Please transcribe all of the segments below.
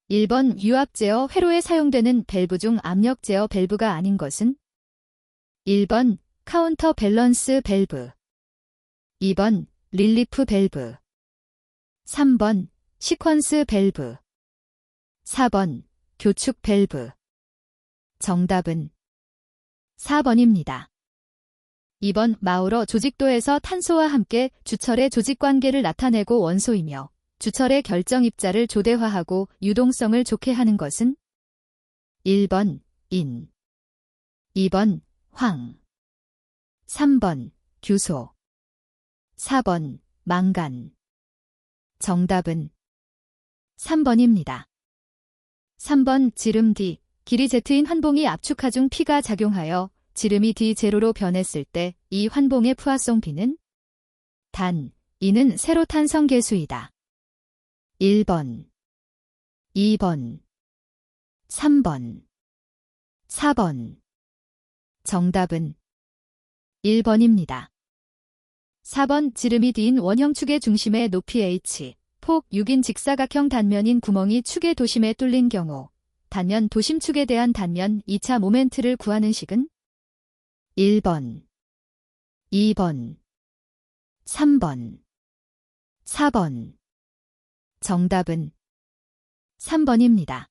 1번 유압 제어 회로에 사용되는 밸브 중 압력 제어 밸브가 아닌 것은? 1번 카운터 밸런스 밸브, 2번 릴리프 밸브, 3번 시퀀스 밸브, 4번 교축 밸브. 정답은 4번입니다. 2번 마우러 조직도에서 탄소와 함께 주철의 조직관계를 나타내고 원소이며 주철의 결정 입자를 조대화하고 유동성을 좋게 하는 것은? 1번 인, 2번 황, 3번 규소, 4번 망간. 정답은 3번입니다. 3번 지름 D, 길이 Z인 환봉이 압축하중 P가 작용하여 지름이 D0로 변했을 때 이 환봉의 푸아송 B는? 단, 이는 세로탄성 계수이다. 1번, 2번, 3번, 4번. 정답은 1번입니다. 4번 지름이 D인 원형축의 중심의 높이 H, 폭 6인 직사각형 단면인 구멍이 축의 도심에 뚫린 경우 단면 도심축에 대한 단면 2차 모멘트를 구하는 식은? 1번, 2번, 3번, 4번. 정답은 3번입니다.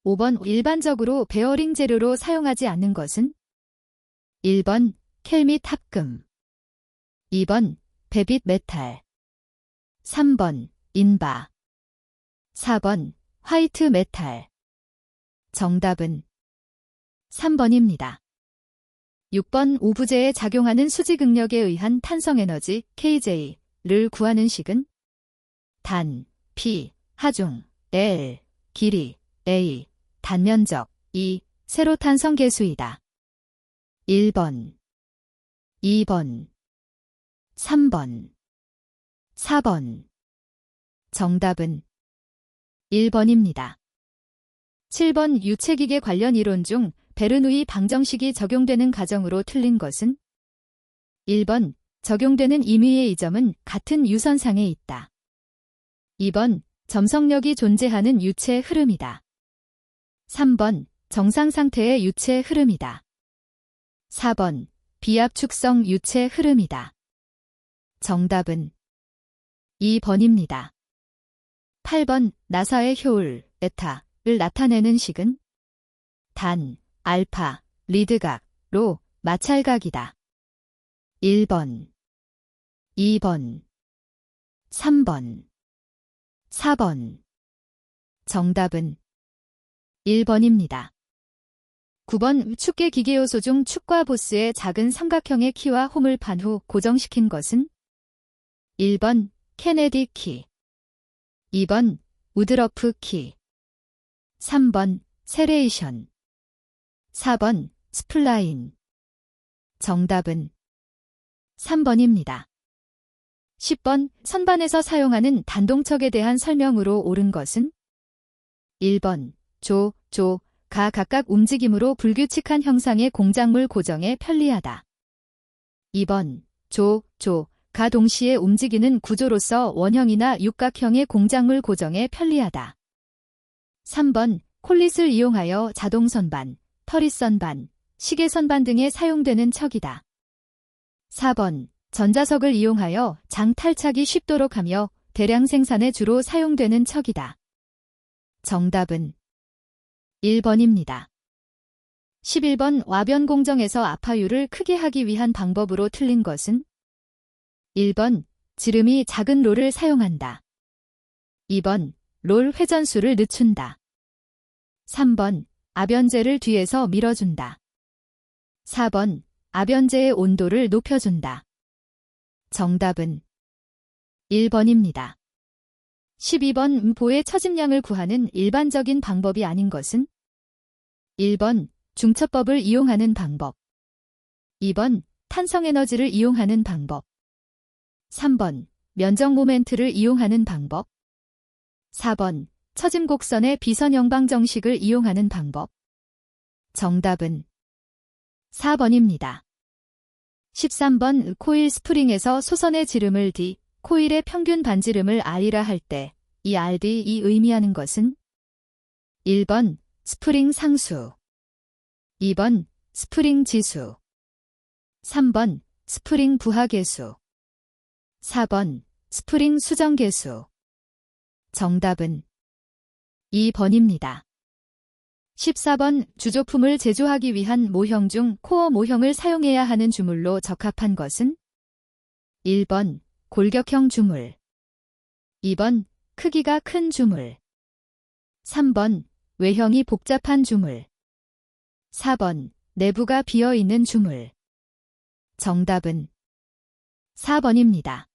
5번 일반적으로 베어링 재료로 사용하지 않는 것은? 1번 켈 및 합금, 2번 베빗 메탈, 3번 인바, 4번 화이트 메탈. 정답은 3번입니다. 6번 오부제에 작용하는 수지극력에 의한 탄성에너지 KJ를 구하는 식은? 단, P, 하중, L, 길이, A, 단면적, E, 세로탄성 계수이다. 1번, 2번, 3번, 4번. 정답은 1번입니다. 7번 유체기계 관련 이론 중 베르누이 방정식이 적용되는 가정으로 틀린 것은? 1번 적용되는 임의의 이점은 같은 유선상에 있다. 2번 점성력이 존재하는 유체 흐름이다. 3번 정상 상태의 유체 흐름이다. 4번 비압축성 유체 흐름이다. 정답은 2번입니다. 8번 나사의 효율, 에타를 나타내는 식은? 단, 알파, 리드각로 마찰각이다. 1번, 2번, 3번, 4번. 정답은 1번입니다. 9번 축계 기계 요소 중 축과 보스의 작은 삼각형의 키와 홈을 판 후 고정시킨 것은? 1번 케네디 키, 2번 우드러프 키, 3번 세레이션, 4번 스플라인. 정답은 3번입니다. 10번 선반에서 사용하는 단동척에 대한 설명으로 옳은 것은? 1번 가 각각 움직임으로 불규칙한 형상의 공작물 고정에 편리하다. 2번 가 동시에 움직이는 구조로서 원형이나 육각형의 공작물 고정에 편리하다. 3번 콜릿을 이용하여 자동선반, 터리선반, 시계선반 등에 사용되는 척이다. 4번 전자석을 이용하여 장 탈착이 쉽도록 하며 대량 생산에 주로 사용되는 척이다. 정답은 1번입니다. 11번 와변 공정에서 압화율을 크게 하기 위한 방법으로 틀린 것은? 1번 지름이 작은 롤을 사용한다. 2번 롤 회전수를 늦춘다. 3번 압연제를 뒤에서 밀어준다. 4번 압연제의 온도를 높여준다. 정답은 1번입니다. 12번 보의 처짐량을 구하는 일반적인 방법이 아닌 것은? 1번 중첩법을 이용하는 방법, 2번 탄성에너지를 이용하는 방법, 3번 면적 모멘트를 이용하는 방법, 4번 처짐 곡선의 비선형방 정식을 이용하는 방법. 정답은 4번입니다. 13번 코일 스프링에서 소선의 지름을 D, 코일의 평균 반지름을 R이라 할 때 이 RD이 의미하는 것은? 1번 스프링 상수, 2번 스프링 지수, 3번 스프링 부하계수, 4번 스프링 수정계수. 정답은 2번입니다. 14번 주조품을 제조하기 위한 모형 중 코어 모형을 사용해야 하는 주물로 적합한 것은? 1번 골격형 주물, 2번 크기가 큰 주물, 3번 외형이 복잡한 주물, 4번 내부가 비어있는 주물. 정답은 4번입니다.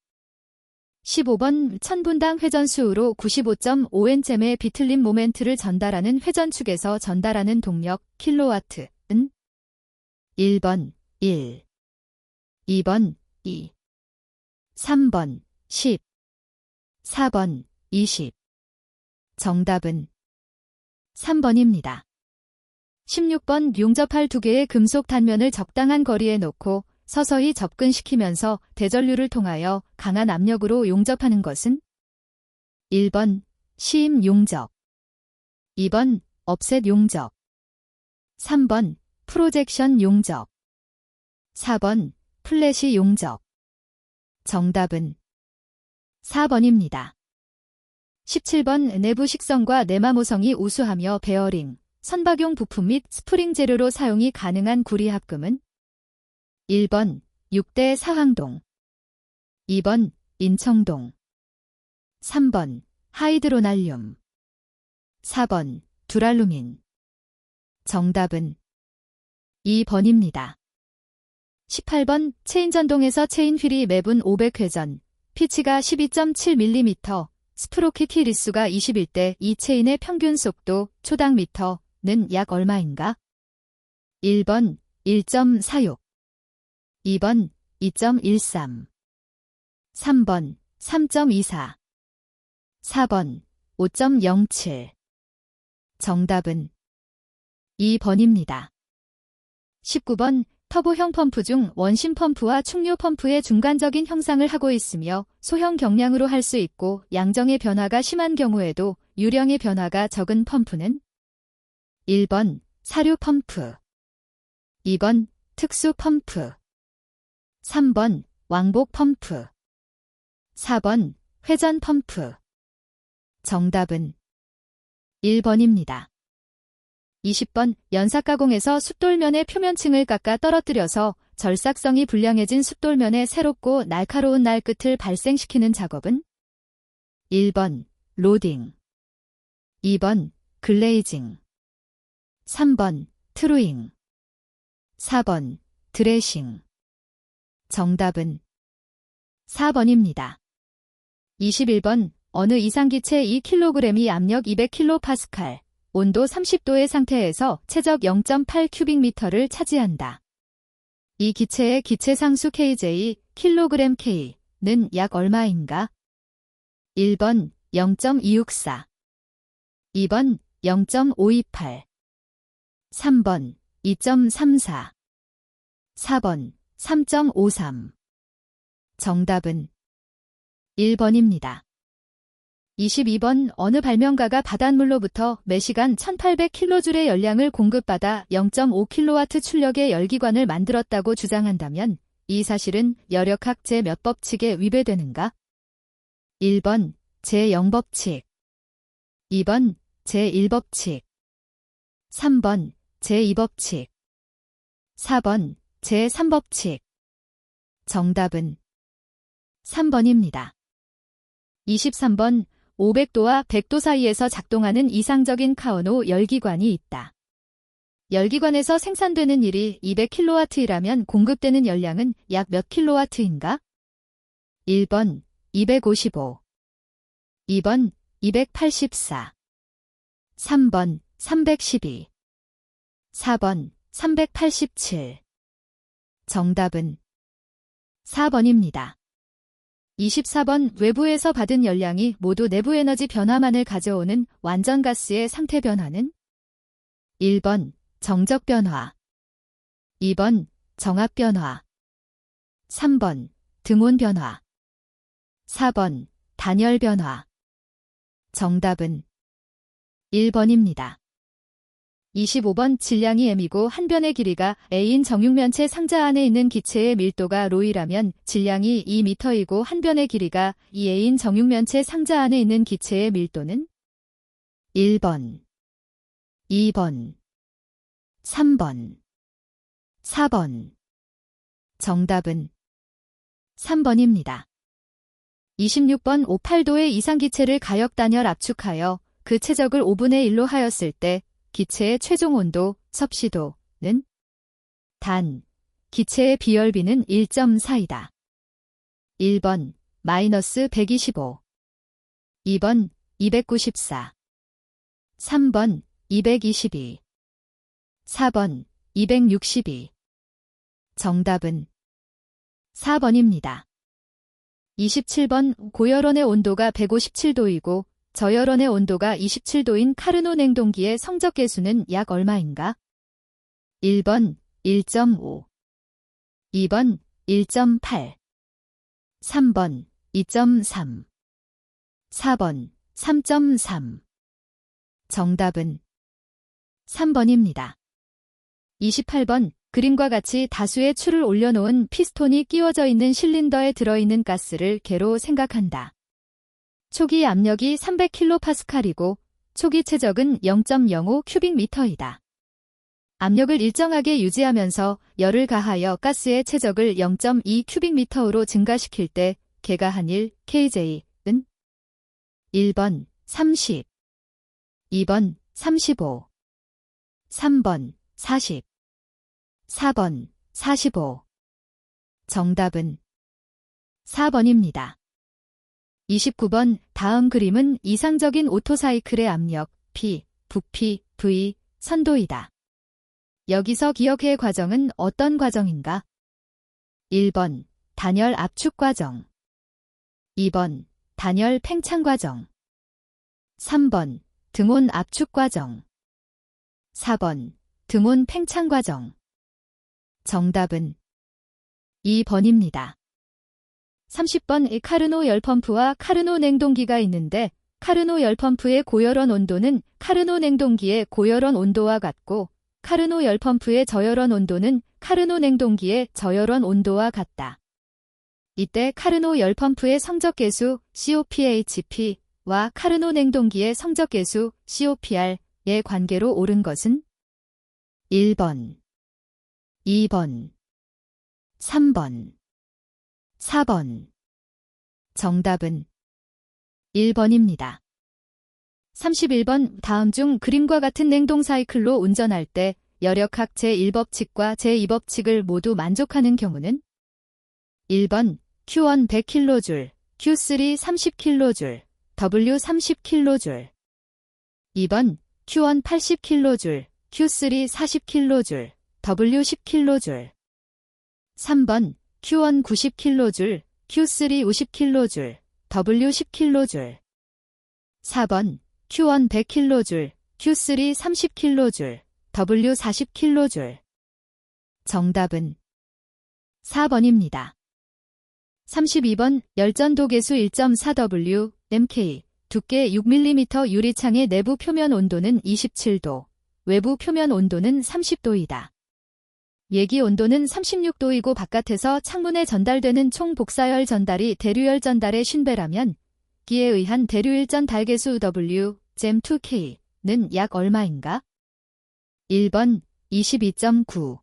15번 1000분당 회전수로 95.5Nm의 비틀림 모멘트를 전달하는 회전축에서 전달하는 동력 킬로와트는? 1번 1, 2번 2, 3번 10, 4번 20. 정답은 3번입니다. 16번 용접할 두 개의 금속 단면을 적당한 거리에 놓고 서서히 접근시키면서 대전류를 통하여 강한 압력으로 용접하는 것은? 1번 시임 용접, 2번 업셋 용접, 3번 프로젝션 용접, 4번 플래시 용접. 정답은 4번입니다. 17번 내부 식성과 내마 모성이 우수하며 베어링, 선박용 부품 및 스프링 재료로 사용이 가능한 구리 합금은? 1번 6대 사황동, 2번 인청동, 3번 하이드로날륨, 4번 두랄루민. 정답은 2번입니다. 18번 체인 전동에서 체인 휠이 매분 500회전, 피치가 12.7mm, 스프로킷 힐리수가 21대 이 체인의 평균 속도 초당 미터는 약 얼마인가? 1번 1.46, 2번 2.13, 3번 3.24, 4번 5.07. 정답은 2번입니다. 19번 터보형 펌프 중 원심 펌프와 충류 펌프의 중간적인 형상을 하고 있으며 소형 경량으로 할 수 있고 양정의 변화가 심한 경우에도 유령의 변화가 적은 펌프는? 1번 사류 펌프, 2번 특수 펌프, 3번 왕복 펌프, 4번 회전 펌프. 정답은 1번입니다. 20번 연삭가공에서 숫돌면의 표면층을 깎아 떨어뜨려서 절삭성이 불량해진 숫돌면의 새롭고 날카로운 날 끝을 발생시키는 작업은? 1번 로딩, 2번 글레이징, 3번 트루잉, 4번 드레싱. 정답은 4번입니다. 21번 어느 이상기체 2kg이 압력 200kPa, 온도 30도의 상태에서 최적 0.8 큐빅미터를 차지한다. 이 기체의 기체 상수 kJ kgK는 약 얼마인가? 1번 0.264, 2번 0.528, 3번 2.34, 4번 3.53. 정답은 1번입니다. 22번 어느 발명가가 바닷물로부터 매시간 1800kJ의 열량을 공급받아 0.5kW 출력의 열기관을 만들었다고 주장한다면 이 사실은 열역학 제 몇 법칙에 위배되는가? 1번 제0법칙, 2번 제1법칙, 3번 제2법칙, 4번 제3법칙. 정답은 3번입니다. 23번 500도와 100도 사이에서 작동하는 이상적인 카오노 열기관이 있다. 열기관에서 생산되는 일이 200kW이라면 공급되는 열량은 약 몇 kW인가? 1번 255, 2번 284, 3번 312, 4번 387. 정답은 4번입니다. 24번 외부에서 받은 열량이 모두 내부 에너지 변화만을 가져오는 완전 가스의 상태 변화는? 1번 정적 변화, 2번 정압 변화, 3번 등온 변화, 4번 단열 변화. 정답은 1번입니다. 25번 질량이 m이고 한 변의 길이가 a인 정육면체 상자 안에 있는 기체의 밀도가 ρ이라면 질량이 2m이고 한 변의 길이가 2a인 정육면체 상자 안에 있는 기체의 밀도는 1번, 2번, 3번, 4번. 정답은 3번입니다. 26번 58도의 이상기체를 가역단열 압축하여 그 최적을 5분의 1로 하였을 때 기체의 최종 온도, 섭씨도는 단, 기체의 비열비는 1.4이다. 1번, 마이너스 125. 2번, 294. 3번, 222. 4번, 262. 정답은 4번입니다. 27번, 고열원의 온도가 157도이고 저열원의 온도가 27도인 카르노 냉동기의 성적 계수는 약 얼마인가? 1번 1.5, 2번 1.8, 3번 2.3, 4번 3.3. 정답은 3번입니다. 28번, 그림과 같이 다수의 추를 올려놓은 피스톤이 끼워져 있는 실린더에 들어있는 가스를 개로 생각한다. 초기 압력이 300kPa이고 초기 최적은 0.05 큐빅미터이다. 압력을 일정하게 유지하면서 열을 가하여 가스의 최적을 0.2 큐빅미터로 증가시킬 때 개가한 1 kJ는 1번 30, 2번 35, 3번 40, 4번 45. 정답은 4번입니다. 29번, 다음 그림은 이상적인 오토사이클의 압력, P, 부피, V, 선도이다. 여기서 기억해야 과정은 어떤 과정인가? 1번, 단열 압축 과정. 2번, 단열 팽창 과정. 3번, 등온 압축 과정. 4번, 등온 팽창 과정. 정답은 2번입니다. 30번, 카르노 열펌프와 카르노 냉동기가 있는데 카르노 열펌프의 고열원 온도는 카르노 냉동기의 고열원 온도와 같고 카르노 열펌프의 저열원 온도는 카르노 냉동기의 저열원 온도와 같다. 이때 카르노 열펌프의 성적계수 COPHP와 카르노 냉동기의 성적계수 COPR의 관계로 옳은 것은 1번, 2번, 3번, 4번. 정답은 1번입니다. 31번, 다음 중 그림과 같은 냉동 사이클로 운전할 때 열역학 제1법칙과 제2법칙을 모두 만족하는 경우는 1번 Q1 100kJ, Q3 30kJ, W 30kJ. 2번 Q1 80kJ, Q3 40kJ, W 10kJ. 3번 Q1 90kJ, Q3 50kJ, W 10kJ. 4번 Q1 100kJ, Q3 30kJ, W 40kJ. 정답은 4번입니다. 32번, 열전도 계수 1.4W, MK, 두께 6mm 유리창의 내부 표면 온도는 27도, 외부 표면 온도는 30도이다. 예기 온도는 36도이고 바깥에서 창문에 전달되는 총 복사열 전달이 대류열 전달의 50배라면 기에 의한 대류일전 달계수 W, GEM2K는 약 얼마인가? 1번 22.9,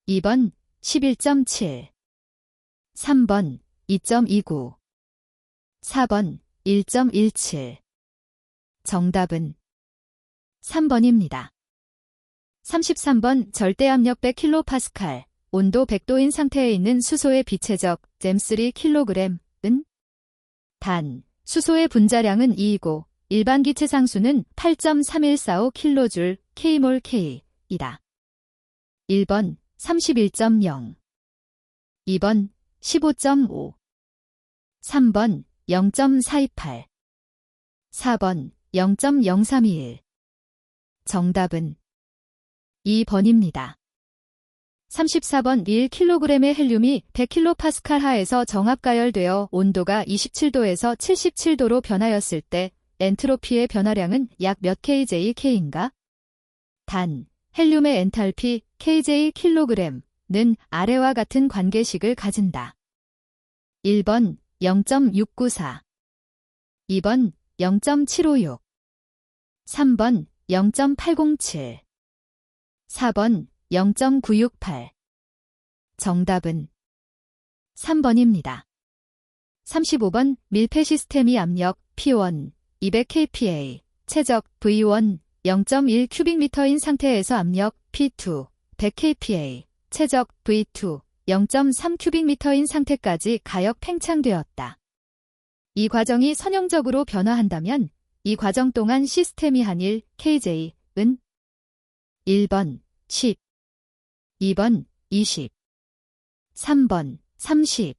2번 11.7, 3번 2.29, 4번 1.17. 정답은 3번입니다. 33번, 절대압력 100kPa, 온도 100도인 상태에 있는 수소의 비체적 GEM3kg은 단, 수소의 분자량은 2이고 일반 기체 상수는 8.3145kJ kmol K이다. 1번 31.0, 2번 15.5, 3번 0.428, 4번 0.0321. 정답은 2번입니다. 34번 1kg의 헬륨이 100kPa 하에서 정압가열되어 온도가 27도에서 77도로 변하였을 때 엔트로피의 변화량은 약 몇 kJk인가? 단, 헬륨의 엔탈피 kJkg는 아래와 같은 관계식을 가진다. 1번 0.694, 2번 0.756, 3번 0.807, 4번 0.968. 정답은 3번입니다. 35번 밀폐 시스템이 압력 P1 200kPa, 최적 V1 0.1 큐빅미터인 상태에서 압력 P2 100kPa, 최적 V2 0.3 큐빅미터인 상태까지 가역 팽창되었다. 이 과정이 선형적으로 변화한다면 이 과정 동안 시스템이 한 1 kJ은 1번 10, 2번 20, 3번 30,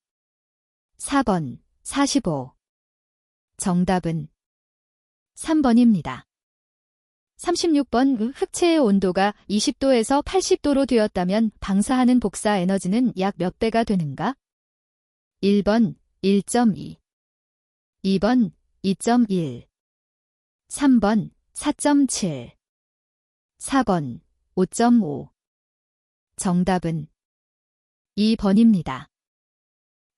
4번 45. 정답은 3번입니다. 36번 흑체의 온도가 20도에서 80도로 되었다면 방사하는 복사 에너지는 약 몇 배가 되는가? 1번 1.2, 2번 2.1, 3번 4.7, 4번 5.5. 정답은 2번입니다.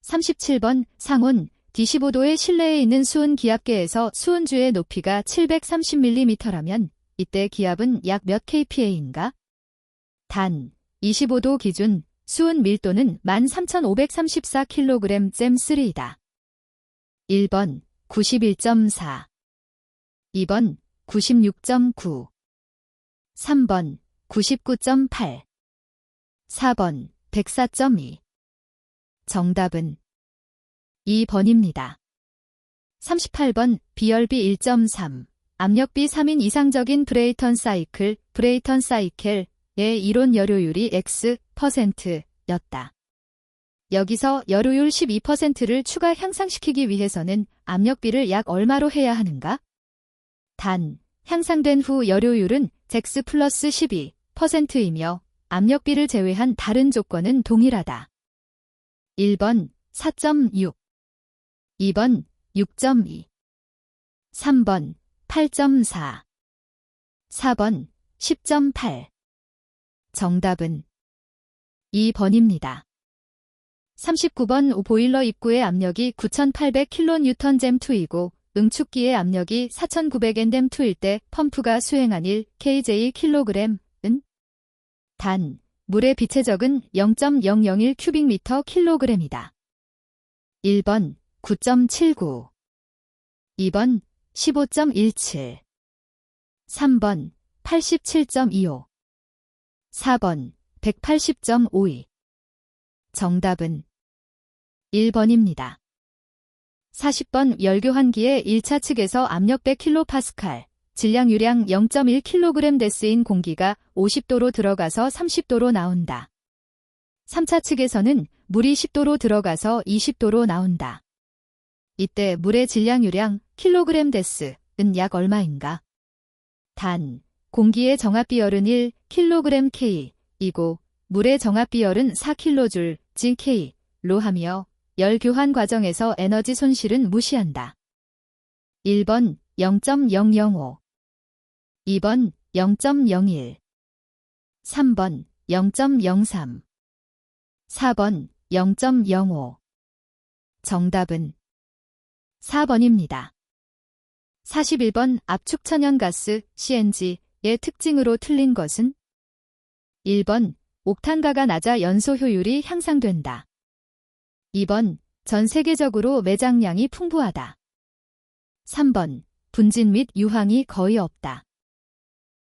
37번 상온 D15도의 실내에 있는 수은 기압계에서 수은주의 높이가 730mm라면 이때 기압은 약 몇 kPa인가? 단, 25도 기준 수은 밀도는 13,534kg/3이다. 1번 91.4, 2번 96.9, 3번 99.8, 4번 104.2. 정답은 2번입니다. 38번 비열비 1.3, 압력비 3인 이상적인 브레이턴 사이클의 이론 여료율이 X%였다. 여기서 여료율 12%를 추가 향상시키기 위해서는 압력비를 약 얼마로 해야 하는가? 단, 향상된 후 여료율은 X 플러스 12%이며 압력비를 제외한 다른 조건은 동일하다. 1번 4.6, 2번 6.2, 3번 8.4, 4번 10.8. 정답은 2번입니다. 39번 보일러 입구의 압력이 9,800kNj2이고 응축기의 압력이 4,900Nm2일 때 펌프가 수행한 1 kJkg은 단, 물의 비체적은 0.001 큐빅미터 킬로그램이다. 1번 9.79, 2번 15.17, 3번 87.25, 4번 180.52. 정답은 1번입니다. 40번 열교환기의 1차 측에서 압력 100kPa, 질량 유량 0.1kg 데스인 공기가 50도로 들어가서 30도로 나온다. 3차 측에서는 물이 10도로 들어가서 20도로 나온다. 이때 물의 질량 유량 kg 데스는 약 얼마인가? 단, 공기의 정압 비열은 1 kg K이고 물의 정압 비열은 4kJ K로 하며 열 교환 과정에서 에너지 손실은 무시한다. 1번 0.005, 2번 0.01, 3번 0.03, 4번 0.05. 정답은 4번입니다. 41번 압축 천연가스 CNG의 특징으로 틀린 것은? 1번 옥탄가가 낮아 연소 효율이 향상된다. 2번 전 세계적으로 매장량이 풍부하다. 3번 분진 및 유황이 거의 없다.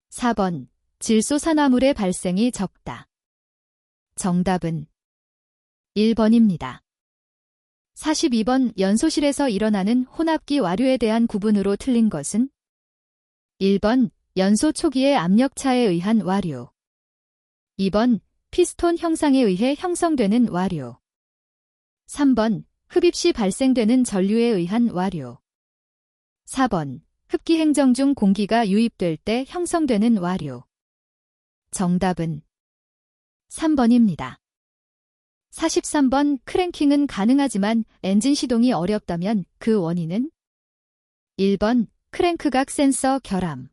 4번 질소산화물의 발생이 적다. 정답은 1번입니다. 42번 연소실에서 일어나는 혼합기 와류에 대한 구분으로 틀린 것은? 1번 연소 초기의 압력차에 의한 와류, 2번 피스톤 형상에 의해 형성되는 와류, 3번 흡입 시 발생되는 전류에 의한 와류, 4번 흡기 행정 중 공기가 유입될 때 형성되는 와류. 정답은 3번입니다. 43번 크랭킹은 가능하지만 엔진 시동이 어렵다면 그 원인은? 1번 크랭크각 센서 결함.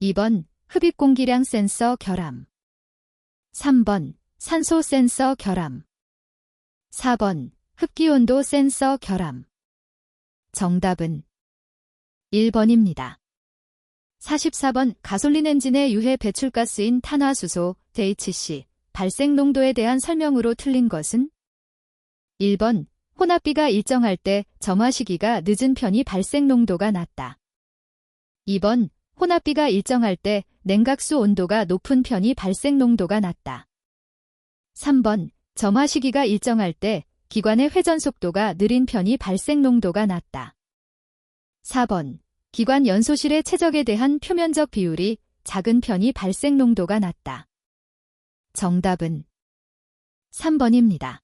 2번 흡입 공기량 센서 결함. 3번 산소 센서 결함. 4번 흡기온도 센서 결함. 정답은 1번입니다. 44번 가솔린 엔진의 유해 배출가스인 탄화수소, THC, 발생 농도에 대한 설명으로 틀린 것은 1번 혼합비가 일정할 때 점화 시기가 늦은 편이 발생 농도가 낮다. 2번 혼합비가 일정할 때 냉각수 온도가 높은 편이 발생 농도가 낮다. 3번 점화 시기가 일정할 때 기관의 회전 속도가 느린 편이 발생 농도가 낮다. 4번 기관 연소실의 최적에 대한 표면적 비율이 작은 편이 발생 농도가 낮다. 정답은 3번입니다.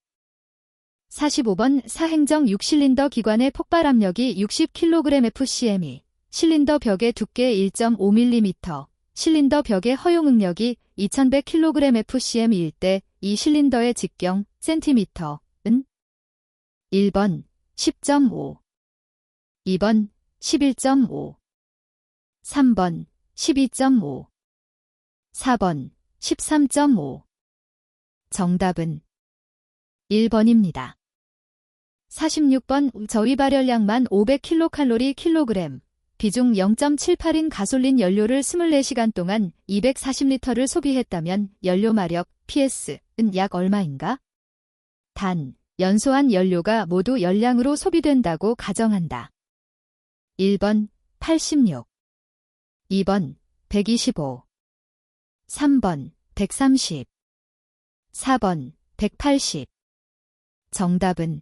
45번 사행정 6실린더 기관의 폭발 압력이 60kg/fcm이 실린더 벽의 두께 1.5mm, 실린더 벽의 허용 응력이 2100kg/fcm일 때 이 실린더의 직경 cm은 1번 10.5, 2번 11.5, 3번 12.5, 4번 13.5. 정답은 1번입니다. 46번 저위 발열량만 500kcal/kg, 비중 0.78인 가솔린 연료를 24시간 동안 240리터를 소비했다면 연료 마력 PS는 약 얼마인가? 단, 연소한 연료가 모두 열량으로 소비된다고 가정한다. 1번 86, 2번 125, 3번 130, 4번 180. 정답은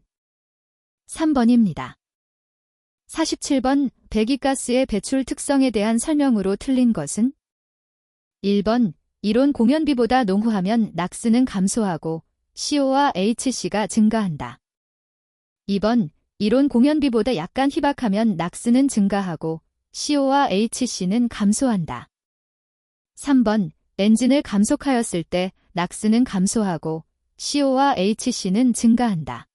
3번입니다. 47번 배기가스의 배출 특성에 대한 설명으로 틀린 것은 1번 이론 공연비보다 농후하면 낙스는 감소하고 CO와 HC가 증가한다. 2번 이론 공연비보다 약간 희박하면 낙스는 증가하고 CO와 HC는 감소한다. 3번 엔진을 감속하였을 때 낙스는 감소하고 CO와 HC는 증가한다.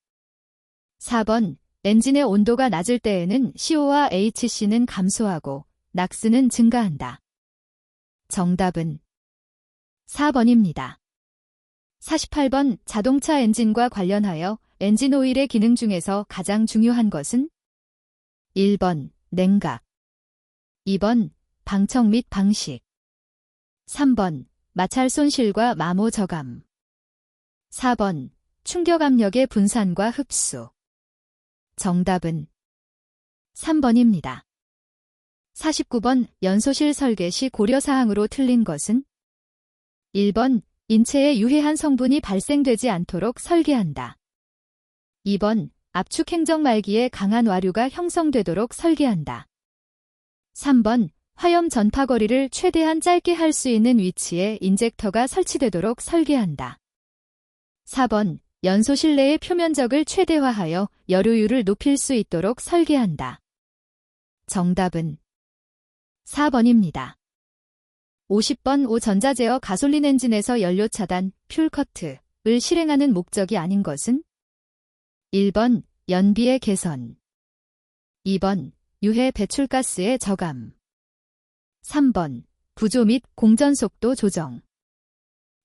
4번 엔진의 온도가 낮을 때에는 CO와 HC는 감소하고 낙스는 증가한다. 정답은 4번입니다. 48번 자동차 엔진과 관련하여 엔진 오일의 기능 중에서 가장 중요한 것은 1번 냉각, 2번 방청 및 방식, 3번 마찰 손실과 마모 저감, 4번 충격 압력의 분산과 흡수. 정답은 3번입니다. 49번 연소실 설계 시 고려사항으로 틀린 것은 1번 인체에 유해한 성분이 발생되지 않도록 설계한다. 2번 압축 행정 말기에 강한 와류가 형성되도록 설계한다. 3번 화염 전파 거리를 최대한 짧게 할 수 있는 위치에 인젝터가 설치되도록 설계한다. 4번 연소실 내의 표면적을 최대화하여 열효율을 높일 수 있도록 설계한다. 정답은 4번입니다. 50번 오전자제어 가솔린 엔진에서 연료 차단, 퓨얼커트를 실행하는 목적이 아닌 것은 1번 연비의 개선, 2번 유해 배출가스의 저감, 3번 부조 및 공전 속도 조정,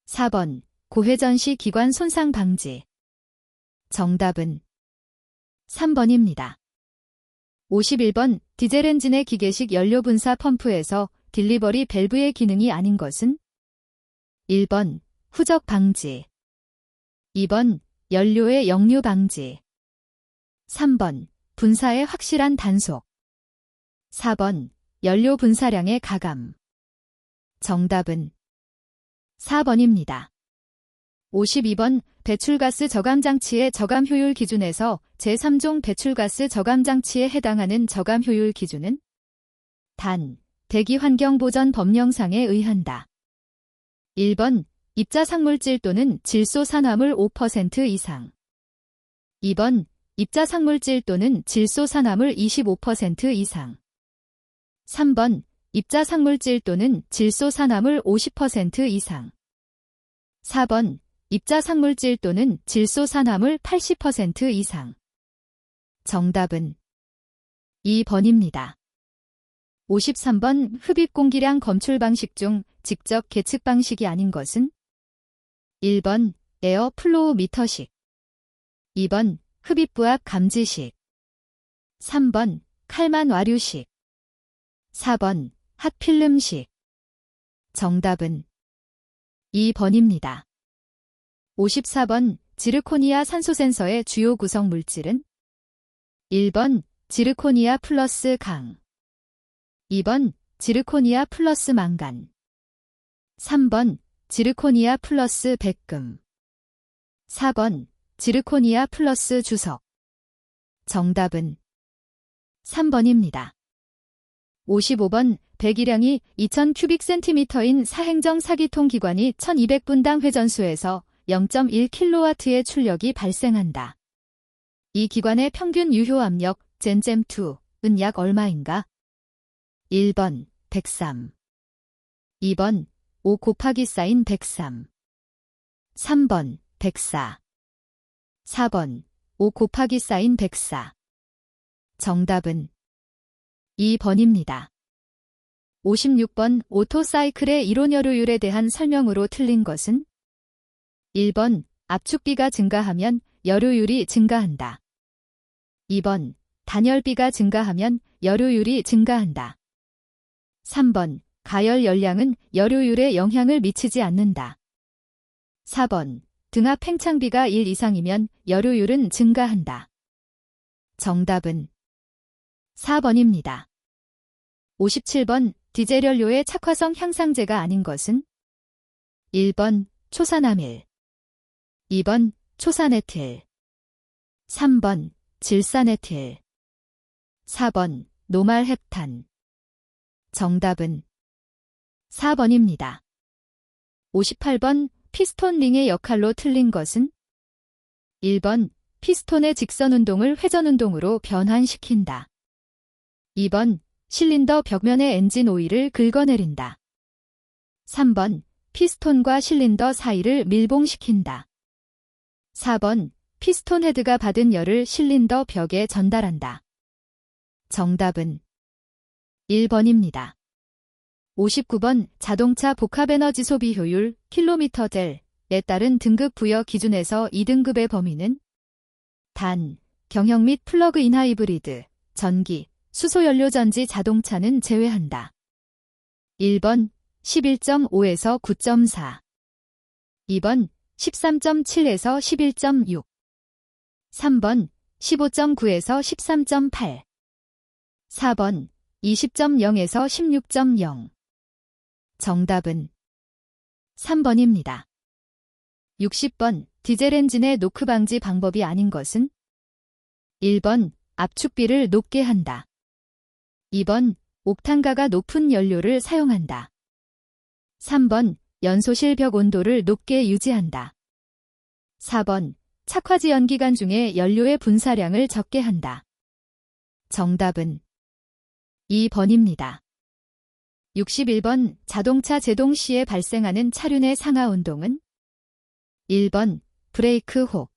4번 고회전 시 기관 손상 방지. 정답은 3번입니다. 51번 디젤 엔진의 기계식 연료 분사 펌프에서 딜리버리 밸브의 기능이 아닌 것은 1번 후적 방지, 2번 연료의 역류 방지, 3번 분사의 확실한 단속, 4번 연료 분사량의 가감. 정답은 4번입니다. 52번 배출가스 저감장치의 저감 효율 기준에서 제3종 배출가스 저감장치에 해당하는 저감 효율 기준은 단, 대기환경보전 법령상에 의한다. 1번 입자상물질 또는 질소산화물 5% 이상, 2번 입자상물질 또는 질소산화물 25% 이상, 3번 입자상물질 또는 질소산화물 50% 이상, 4번 입자상물질 또는 질소산화물 80% 이상. 정답은 2번입니다. 53번 흡입 공기량 검출 방식 중 직접 계측 방식이 아닌 것은? 1번 에어 플로우 미터식, 2번 흡입 부압 감지식, 3번 칼만 와류식, 4번 핫필름식. 정답은 2번입니다. 54번 지르코니아 산소 센서의 주요 구성 물질은? 1번 지르코니아 플러스 강, 2번 지르코니아 플러스 망간, 3번 지르코니아 플러스 백금, 4번 지르코니아 플러스 주석. 정답은 3번입니다. 55번 배기량이 2000큐빅센티미터인 사행정 사기통 기관이 1200분당 회전수에서 0.1kW의 출력이 발생한다. 이 기관의 평균 유효 압력 젠잼2은 약 얼마인가? 1번 103, 2번 5 곱하기 사인 103, 3번 104, 4번 5 곱하기 사인 104. 정답은 2번입니다. 56번 오토사이클의 이론 여료율에 대한 설명으로 틀린 것은? 1번 압축비가 증가하면 여료율이 증가한다. 2번 단열비가 증가하면 여료율이 증가한다. 3번 가열 열량은 여료율에 영향을 미치지 않는다. 4번 등압 팽창비가 1 이상이면 여료율은 증가한다. 정답은 4번입니다. 57번 디젤 연료의 착화성 향상제가 아닌 것은? 1번 초산아밀, 2번 초산에틸, 3번 질산에틸, 4번 노말헵탄. 정답은 4번입니다. 58번 피스톤 링의 역할로 틀린 것은? 1번 피스톤의 직선 운동을 회전 운동으로 변환시킨다. 2번 실린더 벽면의 엔진 오일을 긁어내린다. 3번 피스톤과 실린더 사이를 밀봉시킨다. 4번 피스톤 헤드가 받은 열을 실린더 벽에 전달한다. 정답은 1번입니다. 59번 자동차 복합에너지 소비 효율 킬로미터델에 따른 등급 부여 기준에서 2등급의 범위는? 단, 경형 및 플러그인 하이브리드, 전기, 수소연료 전지 자동차는 제외한다. 1번 11.5에서 9.4, 2번 13.7에서 11.6, 3번 15.9에서 13.8, 4번 20.0에서 16.0. 정답은 3번입니다. 60번 디젤 엔진의 노크 방지 방법이 아닌 것은? 1번 압축비를 높게 한다. 2번 옥탄가가 높은 연료를 사용한다. 3번 연소실 벽 온도를 높게 유지한다. 4번 착화지 연기관 중에 연료의 분사량을 적게 한다. 정답은 2번입니다. 61번 자동차 제동 시에 발생하는 차륜의 상하 운동은? 1번 브레이크 홉,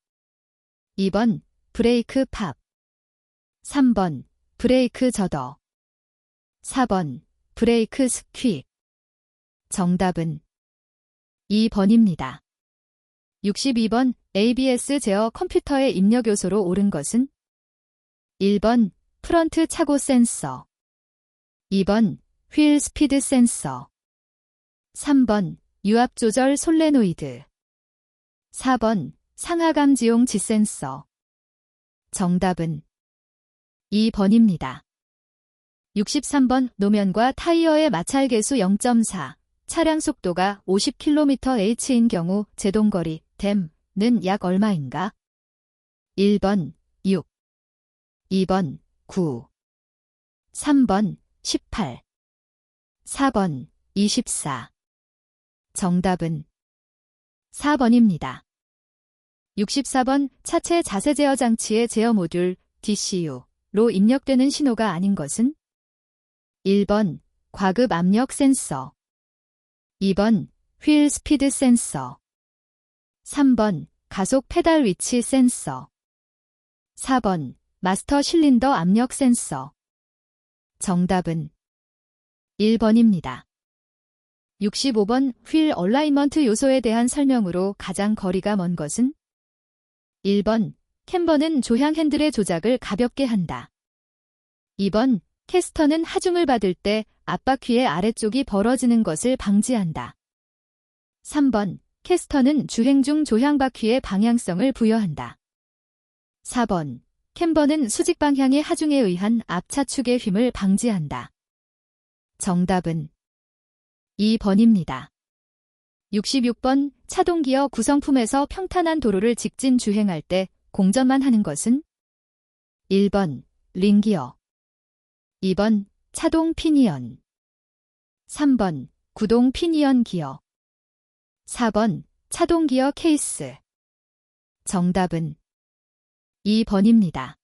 2번 브레이크 팝, 3번 브레이크 저더, 4번 브레이크 스퀴. 정답은 2번입니다. 62번 ABS 제어 컴퓨터의 입력 요소로 옳은 것은? 1번 프런트 차고 센서, 2번 휠 스피드 센서, 3번 유압 조절 솔레노이드, 4번 상하 감지용 지센서. 정답은 2번입니다. 63번 노면과 타이어의 마찰 계수 0.4, 차량 속도가 50km/h인 경우 제동거리 댐는 약 얼마인가? 1번 6, 2번 9, 3번 18, 4번 24. 정답은 4번입니다. 64번 차체 자세 제어 장치의 제어 모듈 DCU로 입력되는 신호가 아닌 것은? 1번 과급 압력 센서, 2번 휠 스피드 센서, 3번 가속 페달 위치 센서, 4번 마스터 실린더 압력 센서. 정답은 1번입니다. 65번 휠 얼라이먼트 요소에 대한 설명으로 가장 거리가 먼 것은? 1번 캠버는 조향 핸들의 조작을 가볍게 한다. 2번 캐스터는 하중을 받을 때 앞바퀴의 아래쪽이 벌어지는 것을 방지한다. 3번 캐스터는 주행 중 조향 바퀴의 방향성을 부여한다. 4번 캠버는 수직 방향의 하중에 의한 앞차축의 힘을 방지한다. 정답은 2번입니다. 66번 차동기어 구성품에서 평탄한 도로를 직진 주행할 때 공전만 하는 것은? 1번 링기어, 2번 차동 피니언, 3번 구동 피니언 기어, 4번 차동기어 케이스. 정답은 2번입니다.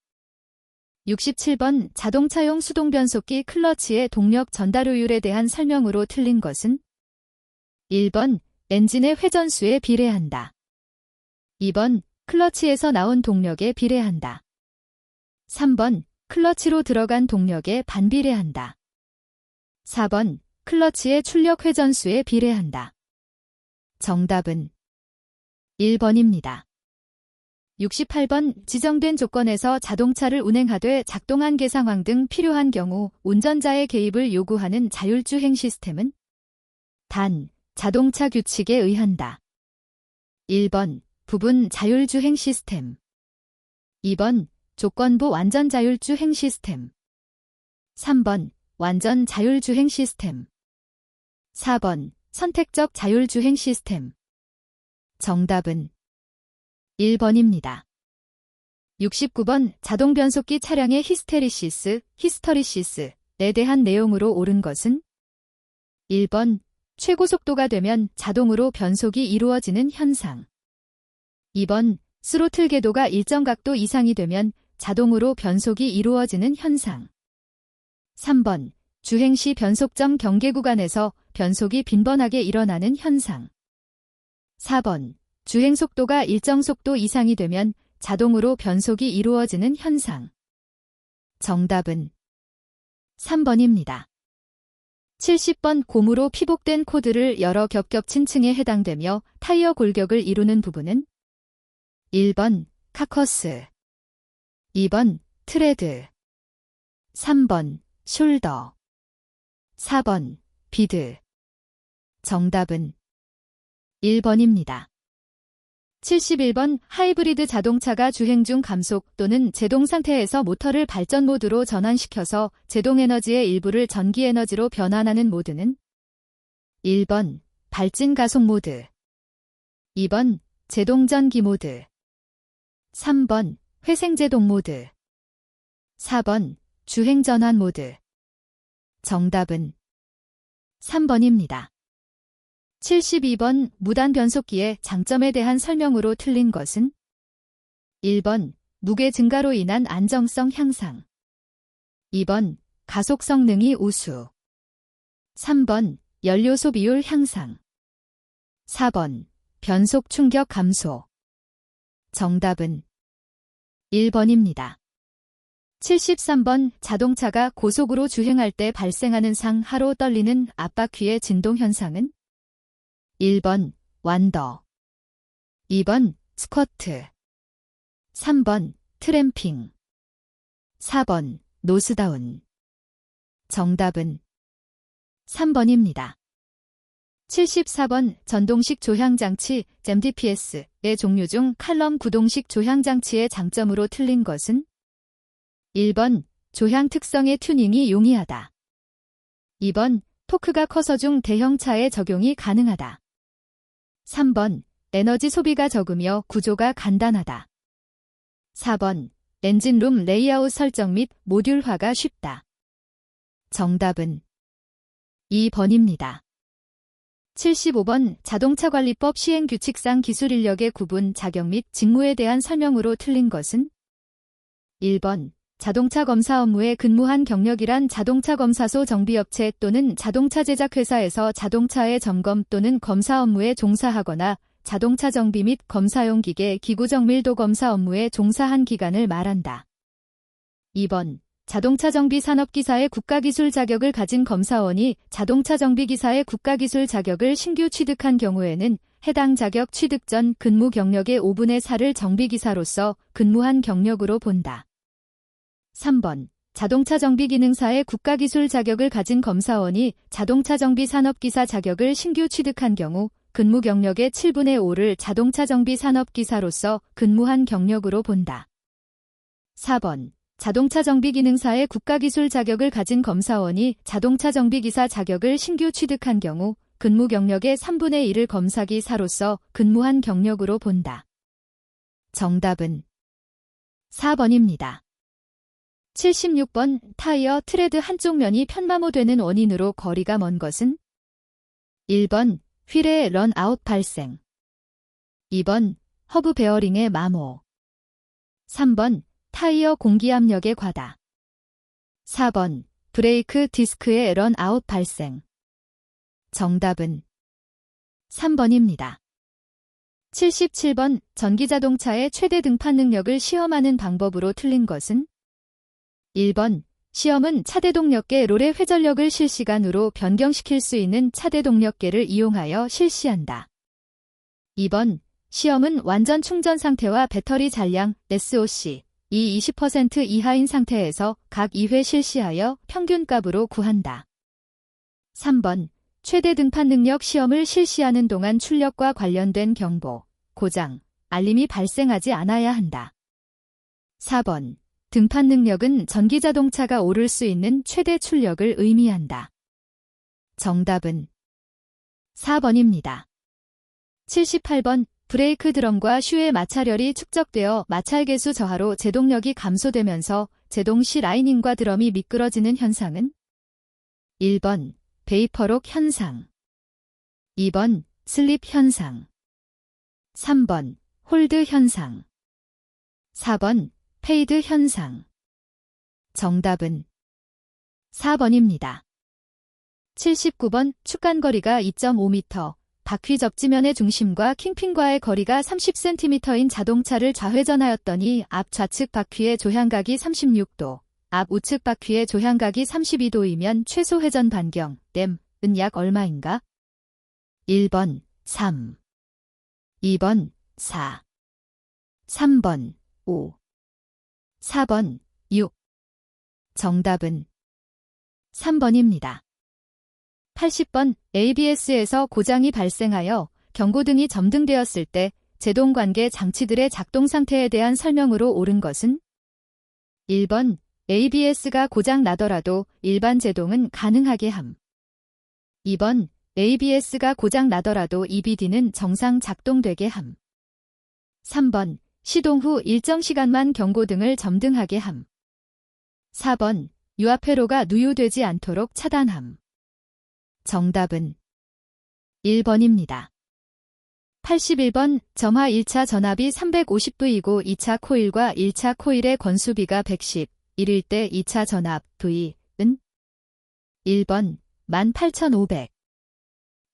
67번 자동차용 수동변속기 클러치의 동력 전달효율에 대한 설명으로 틀린 것은? 1번 엔진의 회전수에 비례한다. 2번 클러치에서 나온 동력에 비례한다. 3번 클러치로 들어간 동력에 반비례한다. 4번 클러치의 출력 회전수에 비례한다. 정답은 1번입니다. 68번 지정된 조건에서 자동차를 운행하되 작동한 개상황 등 필요한 경우 운전자의 개입을 요구하는 자율주행 시스템은? 단, 자동차 규칙에 의한다. 1번 부분 자율주행 시스템, 2번 조건부 완전 자율주행 시스템, 3번 완전 자율주행 시스템, 4번 선택적 자율주행 시스템. 정답은 1번입니다. 69번 자동변속기 차량의 히스터리시스에 대한 내용으로 옳은 것은? 1번 최고속도가 되면 자동으로 변속이 이루어지는 현상. 2번 스로틀 궤도가 일정 각도 이상이 되면 자동으로 변속이 이루어지는 현상. 3번 주행 시 변속점 경계 구간에서 변속이 빈번하게 일어나는 현상. 4번 주행 속도가 일정 속도 이상이 되면 자동으로 변속이 이루어지는 현상. 정답은 3번입니다. 70번 고무로 피복된 코드를 여러 겹겹친 층에 해당되며 타이어 골격을 이루는 부분은? 1번 카커스, 2번 트레드, 3번 숄더, 4번 비드. 정답은 1번입니다. 71번 하이브리드 자동차가 주행 중 감속 또는 제동 상태에서 모터를 발전 모드로 전환시켜서 제동 에너지의 일부를 전기 에너지로 변환하는 모드는? 1번 발진 가속 모드, 2번 제동 전기 모드, 3번 회생 제동 모드, 4번 주행 전환 모드. 정답은 3번입니다. 72번 무단 변속기의 장점에 대한 설명으로 틀린 것은? 1번 무게 증가로 인한 안정성 향상, 2번 가속 성능이 우수, 3번 연료 소비율 향상, 4번 변속 충격 감소. 정답은 1번입니다. 73번 자동차가 고속으로 주행할 때 발생하는 상하로 떨리는 앞바퀴의 진동 현상은? 1번 완더, 2번 스쿼트, 3번 트램핑, 4번 노스다운. 정답은 3번입니다. 74번 전동식 조향장치 JMDPS의 종류 중 칼럼 구동식 조향장치의 장점으로 틀린 것은? 1번 조향 특성의 튜닝이 용이하다. 2번 토크가 커서 중 대형차에 적용이 가능하다. 3번 에너지 소비가 적으며 구조가 간단하다. 4번 엔진룸 레이아웃 설정 및 모듈화가 쉽다. 정답은 2번입니다. 75번 자동차관리법 시행규칙상 기술인력의 구분, 자격 및 직무에 대한 설명으로 틀린 것은? 1번 자동차 검사 업무에 근무한 경력이란 자동차 검사소 정비업체 또는 자동차 제작회사에서 자동차의 점검 또는 검사 업무에 종사하거나 자동차 정비 및 검사용 기계, 기구 정밀도 검사 업무에 종사한 기간을 말한다. 2번 자동차 정비 산업기사의 국가기술 자격을 가진 검사원이 자동차 정비기사의 국가기술 자격을 신규 취득한 경우에는 해당 자격 취득 전 근무 경력의 5분의 4를 정비기사로서 근무한 경력으로 본다. 3번. 자동차 정비기능사의 국가기술 자격을 가진 검사원이 자동차 정비 산업기사 자격을 신규 취득한 경우 근무 경력의 7분의 5를 자동차 정비 산업기사로서 근무한 경력으로 본다. 4번. 자동차 정비기능사의 국가기술 자격을 가진 검사원이 자동차 정비기사 자격을 신규 취득한 경우 근무 경력의 3분의 1을 검사기사로서 근무한 경력으로 본다. 정답은 4번입니다. 76번. 타이어 트레드 한쪽 면이 편마모되는 원인으로 거리가 먼 것은? 1번. 휠의 런아웃 발생. 2번. 허브 베어링의 마모. 3번. 타이어 공기압력의 과다. 4번. 브레이크 디스크의 런아웃 발생. 정답은 3번입니다. 77번. 전기자동차의 최대 등판 능력을 시험하는 방법으로 틀린 것은? 1번. 시험은 차대동력계 롤의 회전력을 실시간으로 변경시킬 수 있는 차대동력계를 이용하여 실시한다. 2번. 시험은 완전 충전 상태와 배터리 잔량 SOC 이 20% 이하인 상태에서 각 2회 실시하여 평균값으로 구한다. 3번. 최대 등판 능력 시험을 실시하는 동안 출력과 관련된 경보, 고장, 알림이 발생하지 않아야 한다. 4번. 등판 능력은 전기자동차가 오를 수 있는 최대 출력을 의미한다. 정답은 4번입니다. 78번. 브레이크 드럼과 슈의 마찰열이 축적되어 마찰계수 저하로 제동력이 감소되면서 제동 시 라이닝과 드럼이 미끄러지는 현상은? 1번. 베이퍼록 현상. 2번. 슬립 현상. 3번. 홀드 현상. 4번. 페이드 현상. 정답은 4번입니다. 79번. 축간거리가 2.5m, 바퀴 접지면의 중심과 킹핀과의 거리가 30cm인 자동차를 좌회전하였더니 앞 좌측 바퀴의 조향각이 36도, 앞 우측 바퀴의 조향각이 32도이면 최소 회전 반경, 댐은 약 얼마인가? 1번 3, 2번 4, 3번 5, 4번 6. 정답은 3번입니다. 80번. ABS에서 고장이 발생하여 경고등이 점등되었을 때 제동관계 장치들의 작동 상태에 대한 설명으로 옳은 것은? 1번. ABS가 고장 나더라도 일반 제동은 가능하게 함. 2번. ABS가 고장 나더라도 EBD는 정상 작동되게 함. 3번. 시동 후 일정 시간만 경고등을 점등하게 함. 4번. 유압회로가 누유되지 않도록 차단함. 정답은 1번입니다. 81번. 점화 1차 전압이 350V이고 2차 코일과 1차 코일의 건수비가 110, 1일 때 2차 전압 V은? 1번 18,500,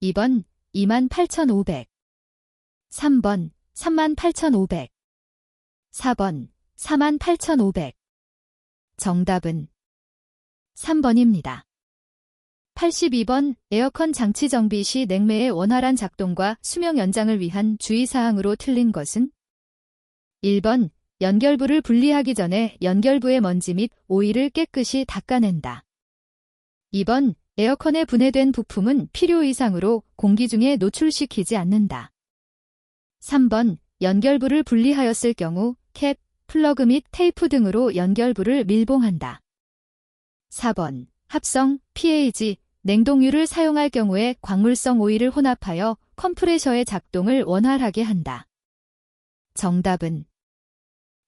2번 28,500, 3번 38,500, 4번 48,500. 정답은 3번입니다. 82번. 에어컨 장치 정비 시 냉매의 원활한 작동과 수명 연장을 위한 주의사항으로 틀린 것은? 1번. 연결부를 분리하기 전에 연결부의 먼지 및 오일을 깨끗이 닦아낸다. 2번. 에어컨에 분해된 부품은 필요 이상으로 공기 중에 노출시키지 않는다. 3번. 연결부를 분리하였을 경우 캡, 플러그 및 테이프 등으로 연결부를 밀봉한다. 4번. 합성, pH, 냉동유를 사용할 경우에 광물성 오일을 혼합하여 컴프레셔의 작동을 원활하게 한다. 정답은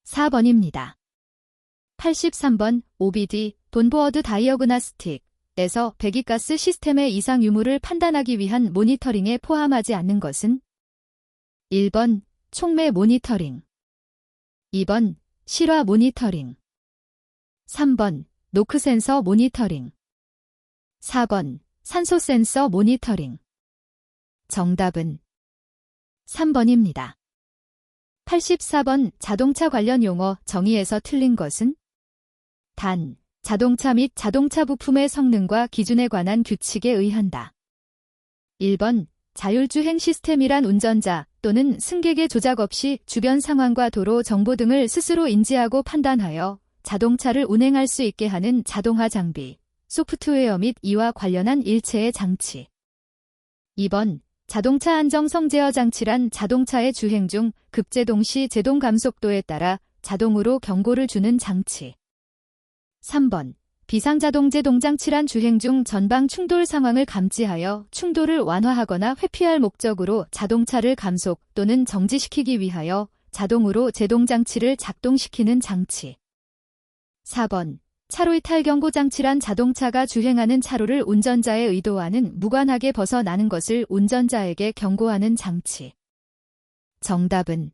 4번입니다. 83번. OBD, 돈보어드 다이어그나스틱에서 배기가스 시스템의 이상 유무를 판단하기 위한 모니터링에 포함하지 않는 것은? 1번. 촉매 모니터링. 2번. 실화 모니터링. 3번. 노크 센서 모니터링. 4번. 산소 센서 모니터링. 정답은 3번입니다. 84번. 자동차 관련 용어 정의에서 틀린 것은? 단, 자동차 및 자동차 부품의 성능과 기준에 관한 규칙에 의한다. 1번 자율주행 시스템이란 운전자 또는 승객의 조작 없이 주변 상황과 도로 정보 등을 스스로 인지하고 판단하여 자동차를 운행할 수 있게 하는 자동화 장비, 소프트웨어 및 이와 관련한 일체의 장치. 2번 자동차 안정성 제어 장치란 자동차의 주행 중 급제동 시 제동 감속도에 따라 자동으로 경고를 주는 장치. 3번 비상자동 제동 장치란 주행 중 전방 충돌 상황을 감지하여 충돌을 완화하거나 회피할 목적으로 자동차를 감속 또는 정지시키기 위하여 자동으로 제동 장치를 작동시키는 장치. 4번 차로 이탈 경고 장치란 자동차가 주행하는 차로를 운전자의 의도와는 무관하게 벗어나는 것을 운전자에게 경고하는 장치. 정답은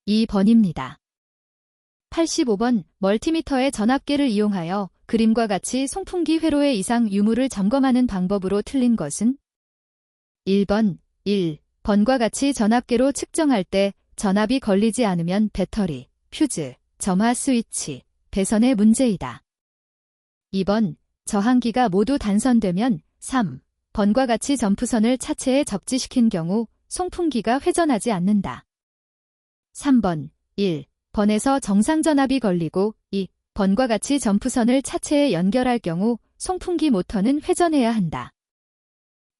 2번입니다. 85번 멀티미터의 전압계를 이용하여 그림과 같이 송풍기 회로의 이상 유무를 점검하는 방법으로 틀린 것은 1번 1번과 같이 전압계로 측정할 때 전압이 걸리지 않으면 배터리, 퓨즈, 점화 스위치, 배선의 문제이다. 2번 저항기가 모두 단선되면 3번과 같이 점프선을 차체에 접지시킨 경우 송풍기가 회전하지 않는다. 3번 1번에서 정상 전압이 걸리고 2번과 같이 점프선을 차체에 연결할 경우 송풍기 모터는 회전해야 한다.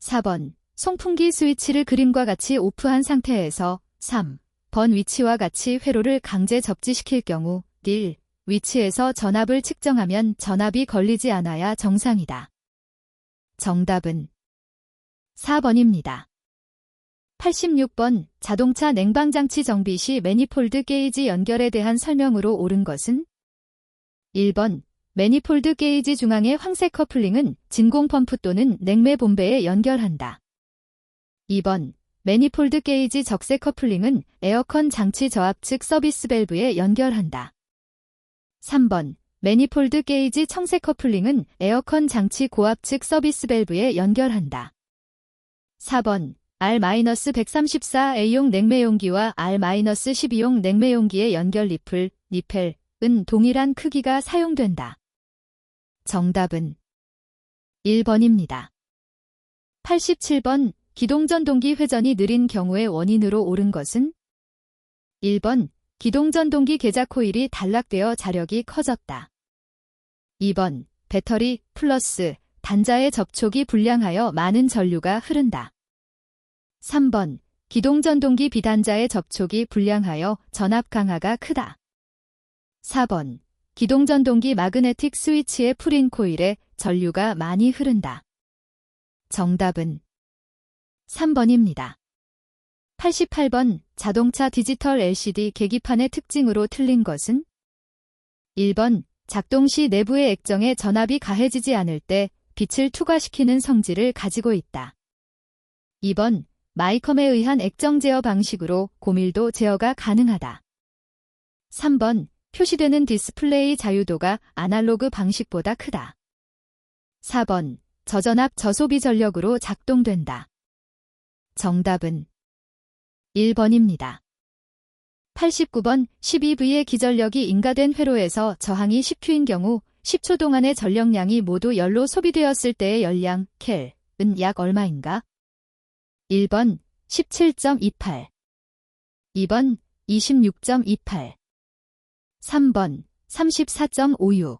4번 송풍기 스위치를 그림과 같이 오프한 상태에서 3번 위치와 같이 회로를 강제 접지시킬 경우 1 위치에서 전압을 측정하면 전압이 걸리지 않아야 정상이다. 정답은 4번입니다. 86번 자동차 냉방장치 정비 시 매니폴드 게이지 연결에 대한 설명으로 옳은 것은 1번 매니폴드 게이지 중앙의 황색 커플링은 진공 펌프 또는 냉매 본배에 연결한다. 2번 매니폴드 게이지 적색 커플링은 에어컨 장치 저압측 서비스 밸브에 연결한다. 3번 매니폴드 게이지 청색 커플링은 에어컨 장치 고압측 서비스 밸브에 연결한다. 4번 R-134A용 냉매용기와 R-12용 냉매용기의 연결 니펠은 동일한 크기가 사용된다. 정답은 1번입니다. 87번 기동전동기 회전이 느린 경우의 원인으로 옳은 것은 1번 기동전동기 계자 코일이 단락되어 자력이 커졌다. 2번 배터리 플러스 단자의 접촉이 불량하여 많은 전류가 흐른다. 3번 기동전동기 비단자의 접촉이 불량하여 전압 강하가 크다. 4번 기동전동기 마그네틱 스위치의 풀인 코일에 전류가 많이 흐른다. 정답은 3번입니다. 88번 자동차 디지털 LCD 계기판의 특징으로 틀린 것은 1번 작동 시 내부의 액정에 전압이 가해지지 않을 때 빛을 투과시키는 성질을 가지고 있다. 2번 마이컴에 의한 액정 제어 방식으로 고밀도 제어가 가능하다. 3번 표시되는 디스플레이 자유도가 아날로그 방식보다 크다. 4번 저전압 저소비 전력으로 작동된다. 정답은 1번입니다. 89번 12V의 기전력이 인가된 회로에서 저항이 10Q인 경우 10초 동안의 전력량이 모두 열로 소비되었을 때의 열량 켈은 약 얼마인가? 1번 17.28 2번 26.28 3번 34.56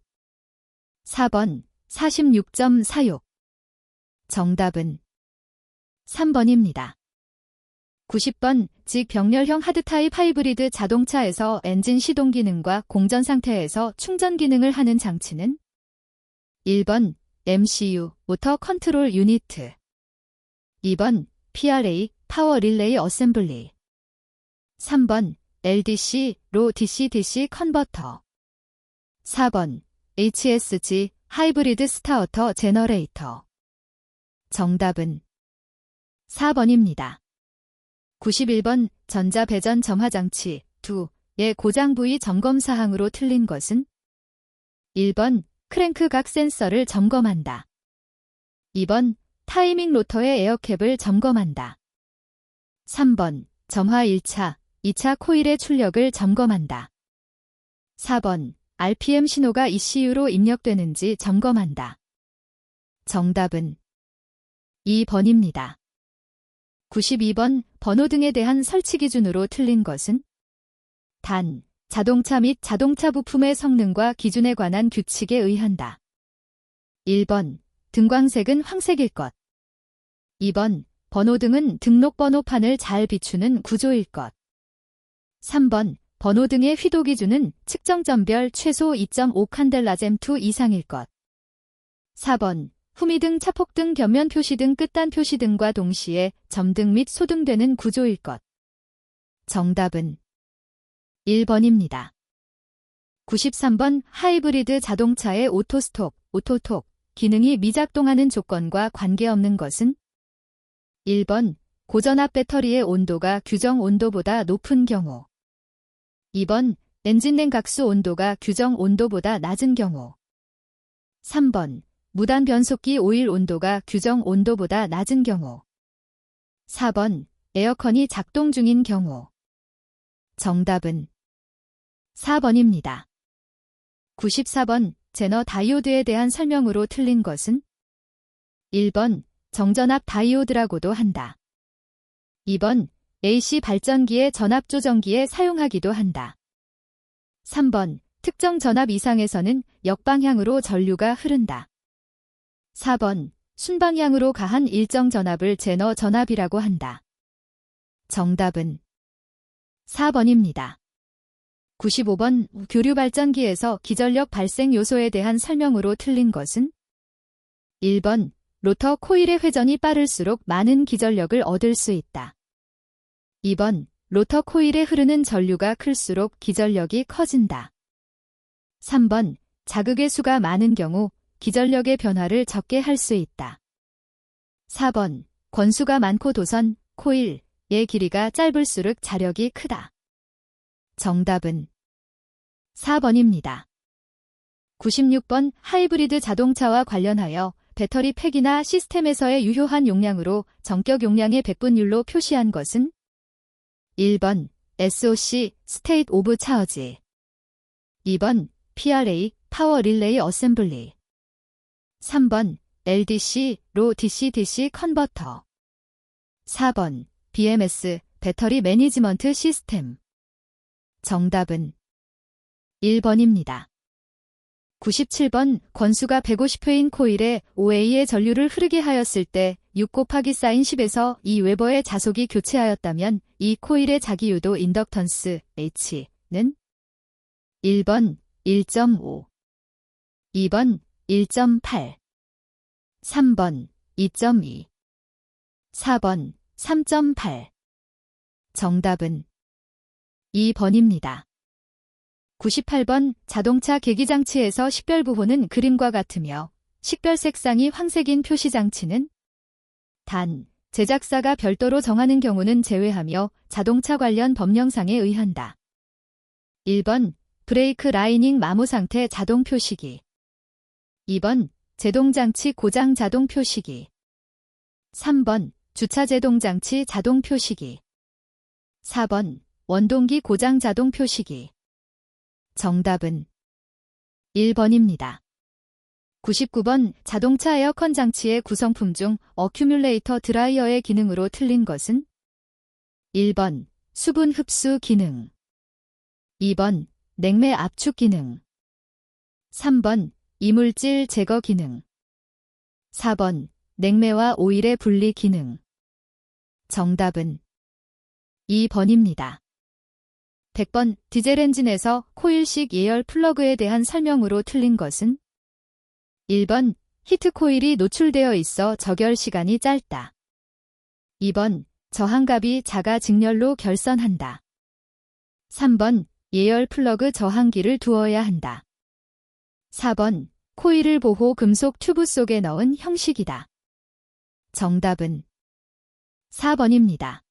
4번 46.46 정답은 3번입니다. 90번 즉 병렬형 하드타입 하이브리드 자동차에서 엔진 시동 기능과 공전 상태에서 충전 기능을 하는 장치는 1번 MCU 모터 컨트롤 유니트 2번 PRA 파워 릴레이 어셈블리 3번 LDC 로 DC-DC 컨버터 4번 HSG 하이브리드 스타터 제너레이터 정답은 4번입니다. 91번 전자배전 점화장치 2의 고장 부위 점검 사항으로 틀린 것은 1번 크랭크 각 센서를 점검한다. 2번 타이밍 로터의 에어캡을 점검한다. 3번 점화 1차, 2차 코일의 출력을 점검한다. 4번 RPM 신호가 ECU로 입력되는지 점검한다. 정답은 2번입니다. 92번 번호 등에 대한 설치 기준으로 틀린 것은 단, 자동차 및 자동차 부품의 성능과 기준에 관한 규칙에 의한다. 1번, 등광색은 황색일 것. 2번, 번호등은 등록번호판을 잘 비추는 구조일 것. 3번, 번호등의 휘도 기준은 측정점별 최소 2.5 칸델라젬2 이상일 것. 4번, 후미등, 차폭등, 곁면 표시등, 끝단 표시등과 동시에 점등 및 소등되는 구조일 것. 정답은 1번입니다. 93번 하이브리드 자동차의 오토스톱, 오토톡 기능이 미작동하는 조건과 관계없는 것은 1번, 고전압 배터리의 온도가 규정 온도보다 높은 경우. 2번, 엔진 냉각수 온도가 규정 온도보다 낮은 경우. 3번, 무단 변속기 오일 온도가 규정 온도보다 낮은 경우. 4번, 에어컨이 작동 중인 경우. 정답은 4번입니다. 94번, 제너 다이오드에 대한 설명으로 틀린 것은 1번, 정전압 다이오드라고도 한다. 2번, AC 발전기의 전압 조정기에 사용하기도 한다. 3번, 특정 전압 이상에서는 역방향으로 전류가 흐른다. 4번, 순방향으로 가한 일정 전압을 제너 전압이라고 한다. 정답은 4번입니다. 95번, 교류 발전기에서 기전력 발생 요소에 대한 설명으로 틀린 것은 1번, 로터 코일의 회전이 빠를수록 많은 기전력을 얻을 수 있다. 2번, 로터 코일에 흐르는 전류가 클수록 기전력이 커진다. 3번, 자극의 수가 많은 경우 기전력의 변화를 적게 할 수 있다. 4번, 권수가 많고 도선, 코일의 길이가 짧을수록 자력이 크다. 정답은 4번입니다. 96번 하이브리드 자동차와 관련하여 배터리 팩이나 시스템에서의 유효한 용량으로 전격 용량의 백분율로 표시한 것은 1번 SOC 스테이트 오브 차어지 2번 PRA 파워 릴레이 어셈블리 3번 LDC 로 DC-DC 컨버터 4번 BMS 배터리 매니지먼트 시스템 정답은 1번입니다. 97번 권수가 150회인 코일에 5A의 전류를 흐르게 하였을 때 6 곱하기 사인 10에서 2 웨버의 자속이 교체하였다면 이 코일의 자기유도 인덕턴스 H는 1번 1.5 2번 1.8 3번 2.2 4번 3.8 정답은 2번입니다. 98번 자동차 계기장치에서 식별부호는 그림과 같으며 식별 색상이 황색인 표시장치는 단, 제작사가 별도로 정하는 경우는 제외하며 자동차 관련 법령상에 의한다. 1번 브레이크 라이닝 마모 상태 자동 표시기 2번 제동장치 고장 자동 표시기 3번 주차 제동장치 자동 표시기 4번 원동기 고장 자동 표시기 정답은 1번입니다. 99번 자동차 에어컨 장치의 구성품 중 어큐뮬레이터 드라이어의 기능으로 틀린 것은 1번 수분 흡수 기능 2번 냉매 압축 기능 3번 이물질 제거 기능 4번 냉매와 오일의 분리 기능 정답은 2번입니다. 100번 디젤 엔진에서 코일식 예열 플러그에 대한 설명으로 틀린 것은 1번 히트 코일이 노출되어 있어 적열 시간이 짧다. 2번 저항갑이 자가 직렬로 결선한다. 3번 예열 플러그 저항기를 두어야 한다. 4번 코일을 보호 금속 튜브 속에 넣은 형식이다. 정답은 4번입니다.